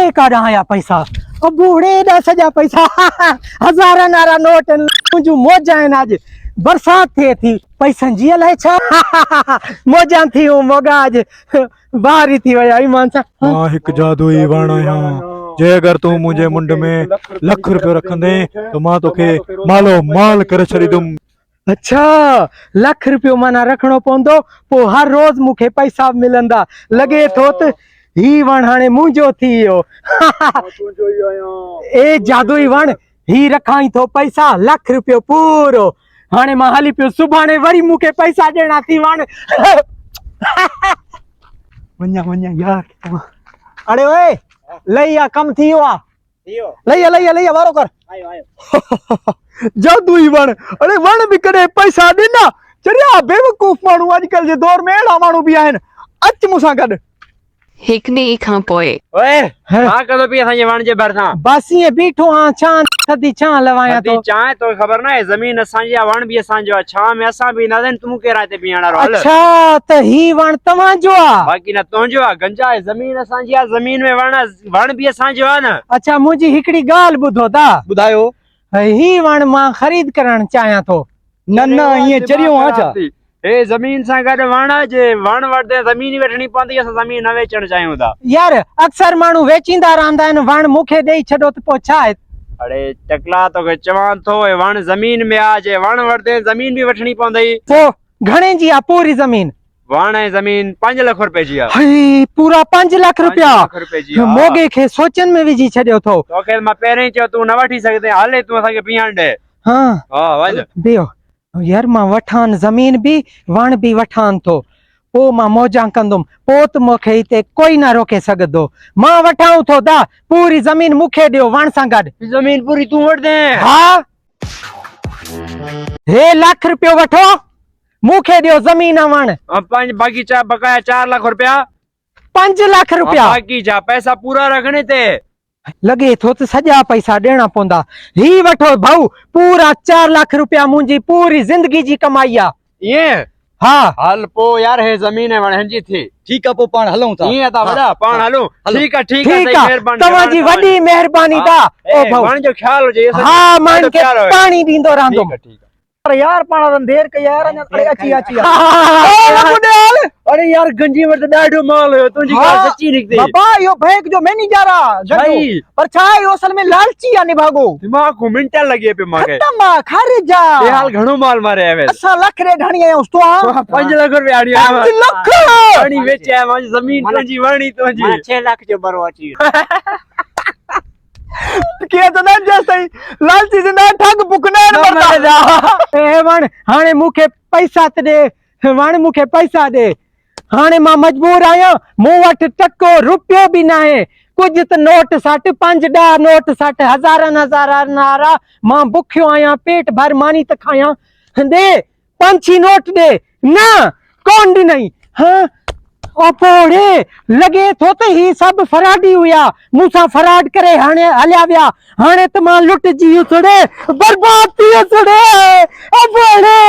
किथे काढा आया पैसा ओ बूढ़े दा सजा पैसा हज़ारा नारा नोट मुंहिंजूं मौजां आहिनि आज बरसात थिए थी पैसनि जी अलाए छा मौजां थियूं मोगा आज बाहर थी विया ईमान सां मां हिकु जादुई वण आहियां जे अगर तू मुंहिंजे मुंड में लख रुपयो रखंदे तो मां तोखे मालो माल करे छॾींदुमि। अच्छा लख रुपयो माना रखणो पवंदो पोइ हर रोज मूंखे पैसा मिलंदा लॻे थो त ही वण हाणे मुंहिंजो थी वियो ए जादुई वण ही रखाई थो पैसा लख रुपयो पूरो हाणे मां हली पियो सुभाणे वरी मूंखे पैसा ॾियणा थी वण वञा वञा यार अरे ओए लई आ कम थी वियो आहे लई वारो कर जादुई वण अरे वण बि कॾहिं पैसा ॾिना चरिया बेवकूफ़ माण्हू अॼुकल्ह जे दौर में अहिड़ा माण्हू बि आहिनि अच मूंसां गॾु हिकु ॾींहुं खां पोइ ओए मां कदो पी असांजे वण जे भरिसां बस ईअं बीठो आं छां थधी छां लवायां थधी चांहि तो ख़बर न आहे ज़मीन असांजी आहे वण बि असांजो आहे छां में असां बि न आहिनि तूं केरु आहे हिते बीहण वारो हल अच्छा त ही वण तव्हांजो आहे बाक़ी न तुंहिंजो आहे गंजा आहे ज़मीन असांजी आहे ज़मीन में वण बि असांजो आहे न। अच्छा मुंहिंजी हिकिड़ी ॻाल्हि ॿुधो था ॿुधायो ही वण मां ख़रीद करणु चाहियां थो न ईअं चरियो आहे छा हे ज़मीन सां गॾु वण जे वण वठदे ज़मीन वठणी पवंदी असां ज़मीन न वेचणु चाहियूं था यार अक्सर माण्हू वेचींदा रहंदा आहिनि वण मूंखे ॾेई छॾो त पोइ छा आहे अरे टकला तोखे चवां थो वण ज़मीन में आहे जे वण वठदे ज़मीन बि वठणी पवंदी पोइ घणे जी आहे पूरी ज़मीन वण ऐं ज़मीन 5 लाख रुपए जी आहे हई पूरा 5 लाख रुपया जी आहे मोगे खे सोचन में विझी छॾियो थो तोखे मां पहिरीं चयो तूं न वठी सघंदे हले तूं असांखे पीअण ॾे हाँ वञ बियो यार मां वठान ज़मीन बि वण बि वठान थो पोइ मां मौजां कंदुमि पोइ त मूंखे हिते कोई न रोके सघंदो मां वठाऊं थो दा पूरी ज़मीन मूंखे ॾियो वण सां गॾु ज़मीन पूरी तूं वठ दे हा हे लाख रुपयो वठो मूंखे ॾियो ज़मीन वण बाक़ी बकाया 4 लाख रुपया 5 लाख रुपया बाक़ी जा पैसा पूरा रखने ते लॻे थो त सॼा पैसा ॾियणा पवंदा ही वठो भाऊ पूरा 4 लाख रुपया मुंहिंजी पूरी ज़िंदगी जी कमाई आहे ये हा हल पो यार हे ज़मीन वणनि थी ठीक आहे पोइ पाण हलूं था ईअं था वॾा पाण हलूं ठीक आहे महिरबानी तव्हांजी वॾी महिरबानी था ओ भाऊ वण जो ख्याल हुजे हा मां खे पाणी ॾींदो रहंदो ठीक है अरे यार पाण देर कई यार अरे अची अरे यार गंजी में तो ॾाढो माल हुयो तुंहिंजी ॻाल्हि सच्ची निकती बाबा यो बैंक जो मैनेजर आहे पर छा आहे असल में लालची आहे निभागो दिमाग को मिंट लगे पे मांगे खत्म खारिज ये हाल घणो माल मारे आवे असा लाख रे ढणी आयो तो 5 लाख रुपया आड़ी 5 लाख वणी वेचे है मुंहिंजी ज़मीन तुंहिंजी वणी तुंहिंजी 6 लाख जो बरो अची के तो न जैसे लालची से ना ठग पुकना मरदा ए वण हाने मुखे पैसा त दे वण मुखे पैसा दे हाने मां मजबूर आया मूं वट टको रुपयो भी ना है कुछ त नोट सट 5 10 नोट सट हज़ार नारा मां भुखियो आया पेट भर मानी त खाया दे 5 नोट दे ना कौन दी नहीं हां ओपोड़े लगे थो त ही सब फराडी हुया मूंसा फराड करे हाने हलिया विया हाने त मां लुट जी छड़े बर्बाद थी छड़े ओपोड़े